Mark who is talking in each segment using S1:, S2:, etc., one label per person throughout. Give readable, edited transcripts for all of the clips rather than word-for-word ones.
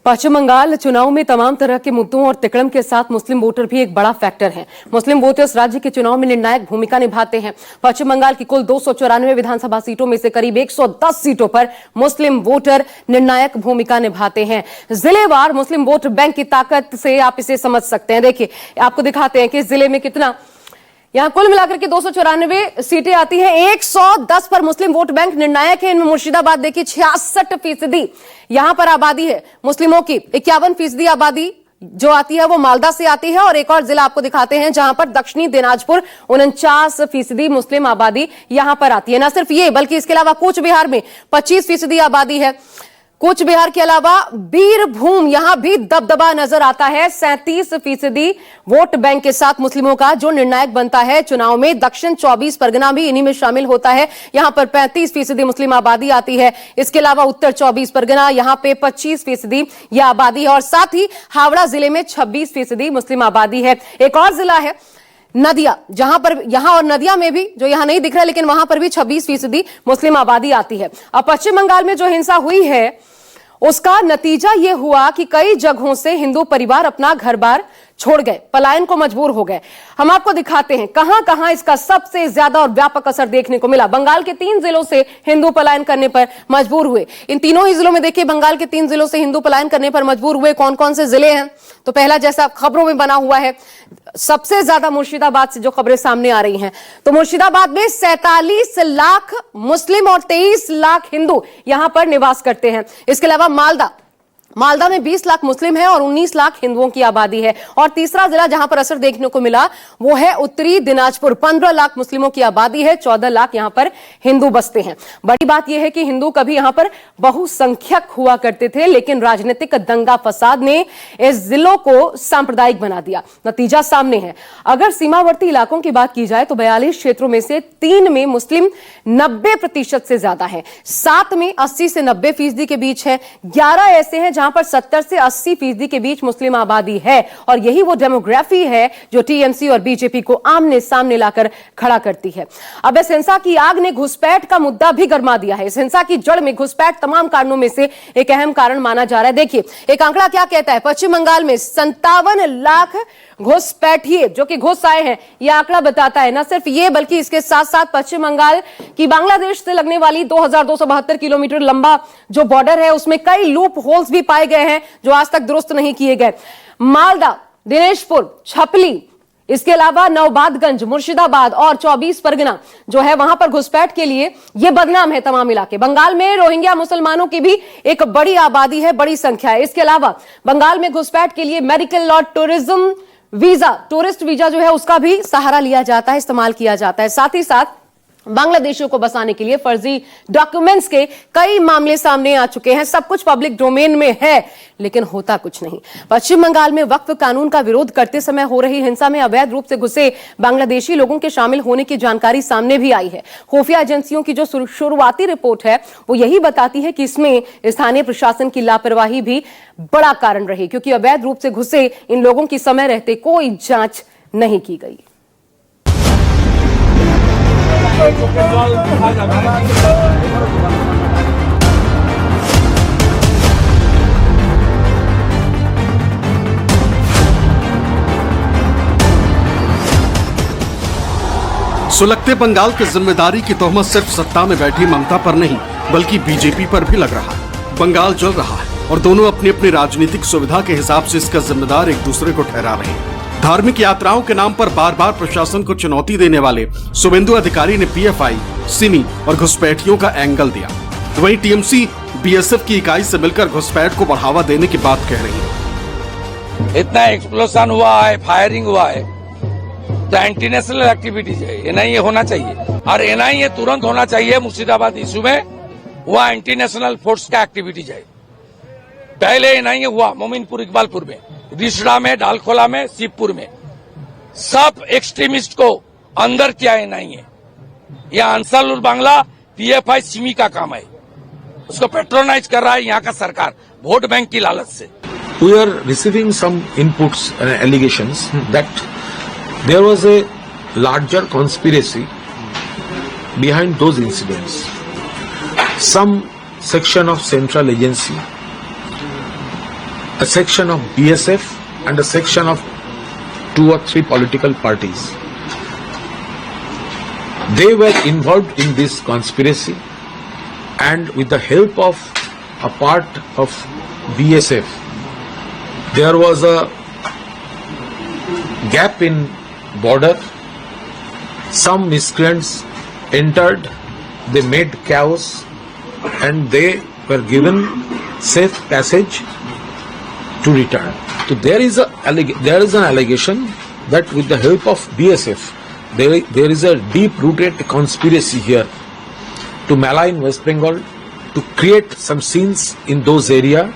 S1: पश्चिम बंगाल चुनाव में तमाम तरह के मुद्दों और तिकड़म के साथ मुस्लिम वोटर भी एक बड़ा फैक्टर हैं। मुस्लिम वोटर्स राज्य के चुनाव में निर्णायक भूमिका निभाते हैं। पश्चिम बंगाल की कुल 294 विधानसभा सीटों में से करीब 110 सीटों पर मुस्लिम वोटर निर्णायक भूमिका निभाते हैं। जिलेवार मुस्लिम वोट बैंक की ताकत से आप इसे समझ सकते हैं। देखिए, आपको दिखाते हैं कि जिले में कितना, यहां कुल मिलाकर के 294 सीटें आती हैं। 110 पर मुस्लिम वोट बैंक निर्णायक है। इनमें मुर्शिदाबाद देखिए 66% यहां पर आबादी है मुस्लिमों की। 51% आबादी जो आती है वो मालदा से आती है। और एक और जिला आपको दिखाते हैं जहां पर दक्षिणी दिनाजपुर 49% मुस्लिम आबादी यहां पर आती है। न सिर्फ ये बल्कि इसके अलावा कूच बिहार में 25% आबादी है। कूच बिहार के अलावा बीरभूम यहां भी दबदबा नजर आता है। 37% वोट बैंक के साथ मुस्लिमों का जो निर्णायक बनता है चुनाव में। दक्षिण 24 परगना भी इन्हीं में शामिल होता है। यहां पर 35% मुस्लिम आबादी आती है। इसके अलावा उत्तर 24 परगना यहां पे 25% यह आबादी है। और साथ ही हावड़ा जिले में 26% मुस्लिम आबादी है। एक और जिला है नदिया, जहां पर यहां और नदिया में भी जो यहां नहीं दिख रहा लेकिन वहां पर भी 26% मुस्लिम आबादी आती है। अब पश्चिम बंगाल में जो हिंसा हुई है उसका नतीजा यह हुआ कि कई जगहों से हिंदू परिवार अपना घर बार छोड़ गए, पलायन को मजबूर हो गए। हम आपको दिखाते हैं कहां कहां इसका सबसे ज्यादा और व्यापक असर देखने को मिला। बंगाल के 3 जिलों से हिंदू पलायन करने पर मजबूर हुए। इन तीनों ही जिलों में देखिए, बंगाल के 3 जिलों से हिंदू पलायन करने पर मजबूर हुए। कौन कौन से जिले हैं? तो पहला, जैसा खबरों में बना हुआ है, सबसे ज्यादा मुर्शिदाबाद से जो खबरें सामने आ रही हैं, तो मुर्शिदाबाद में 47 लाख मुस्लिम और 23 लाख हिंदू यहां पर निवास करते हैं। इसके अलावा मालदा में 20 लाख मुस्लिम है और 19 लाख हिंदुओं की आबादी है। और तीसरा जिला जहां पर असर देखने को मिला वो है उत्तरी दिनाजपुर। 15 लाख मुस्लिमों की आबादी है, 14 लाख यहां पर हिंदू बसते हैं। बड़ी बात यह है कि हिंदू कभी यहां पर बहुसंख्यक हुआ करते थे, लेकिन राजनीतिक दंगा फसाद ने इस जिलों को सांप्रदायिक बना दिया। नतीजा सामने है। अगर सीमावर्ती इलाकों की बात की जाए तो 42 क्षेत्रों में से 3 में मुस्लिम 90% से ज्यादा है। 7 में 80 से 90% के बीच है। 11 ऐसे हैं जहां पर 70 से 80% के बीच मुस्लिम आबादी है। और यही वो डेमोग्राफी है जो टीएमसी और बीजेपी को आमने सामने लाकर खड़ा करती है। अब इस हिंसा की आग ने घुसपैठ का मुद्दा भी गरमा दिया है। इस हिंसा की जड़ में घुसपैठ तमाम कारणों में से एक अहम कारण माना जा रहा है। देखिए, एक आंकड़ा क्या कहता है। पश्चिम बंगाल में 57 लाख घुसपैठिए जो कि घुस आए हैं, यह आंकड़ा बताता है। न सिर्फ ये बल्कि इसके साथ साथ पश्चिम बंगाल की बांग्लादेश से लगने वाली 2272 किलोमीटर लंबा जो बॉर्डर है उसमें कई लूप होल्स भी पाए गए हैं जो आज तक दुरुस्त नहीं किए गए। मालदा, दिनेशपुर, छपली, इसके अलावा नौबादगंज, मुर्शिदाबाद और 24 परगना जो है वहां पर घुसपैठ के लिए ये बदनाम है तमाम इलाके। बंगाल में रोहिंग्या मुसलमानों की भी एक बड़ी आबादी है, बड़ी संख्या है। इसके अलावा बंगाल में घुसपैठ के लिए मेडिकल और टूरिज्म वीजा, टूरिस्ट वीजा जो है उसका भी सहारा लिया जाता है, इस्तेमाल किया जाता है। साथ ही साथ बांग्लादेशियों को बसाने के लिए फर्जी डॉक्यूमेंट्स के कई मामले सामने आ चुके हैं। सब कुछ पब्लिक डोमेन में है लेकिन होता कुछ नहीं। पश्चिम बंगाल में वक्फ कानून का विरोध करते समय हो रही हिंसा में अवैध रूप से घुसे बांग्लादेशी लोगों के शामिल होने की जानकारी सामने भी आई है। खुफिया एजेंसियों की जो शुरुआती रिपोर्ट है वो यही बताती है कि इसमें स्थानीय प्रशासन की लापरवाही भी बड़ा कारण रही, क्योंकि अवैध रूप से घुसे इन लोगों की समय रहते कोई जांच नहीं की गई।
S2: सुलगते बंगाल की जिम्मेदारी की तोहमत सिर्फ सत्ता में बैठी ममता पर नहीं बल्कि बीजेपी पर भी लग रहा है। बंगाल जल रहा है और दोनों अपनी अपनी राजनीतिक सुविधा के हिसाब से इसका जिम्मेदार एक दूसरे को ठहरा रहे हैं। धार्मिक यात्राओं के नाम पर बार बार प्रशासन को चुनौती देने वाले शुभेंदु अधिकारी ने पीएफआई, सिमी और घुसपैठियों का एंगल दिया। वहीं टीएमसी बीएसएफ की इकाई से मिलकर घुसपैठ को बढ़ावा देने की बात कह रही है।
S3: इतना एक्सप्लोजन हुआ है, फायरिंग हुआ है, तो एंटी नेशनल एक्टिविटीज है, एनआईए होना चाहिए। और एनआईए तुरंत होना चाहिए। मुर्शिदाबाद इशू में वह एंटी नेशनल फोर्स का एक्टिविटीज है। पहले एनआईए हुआ मोमिनपुर, इकबालपुर में, रिसड़ा में, डालखोला में, शिवपुर में। सब एक्सट्रीमिस्ट को अंदर किया एनआईए। यह अंसारुल बांग्ला, पीएफआई, सिमी का काम है। उसको पेट्रोनाइज कर रहा है यहाँ का सरकार वोट बैंक की लालच से।
S4: We are receiving some inputs and allegations that there was a larger conspiracy behind those incidents. Some section of central agency a section of BSF and a section of 2 or 3 political parties. They were involved in this conspiracy, and with the help of a part of BSF, there was a gap in border. Some miscreants entered, they made chaos, and they were given safe passage to return. So there is an allegation that with the help of BSF, there is a deep-rooted conspiracy here to malign West Bengal, to create some scenes in those areas,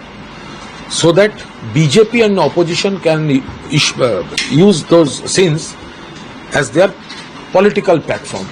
S4: so that BJP and opposition can use those scenes as their political platform.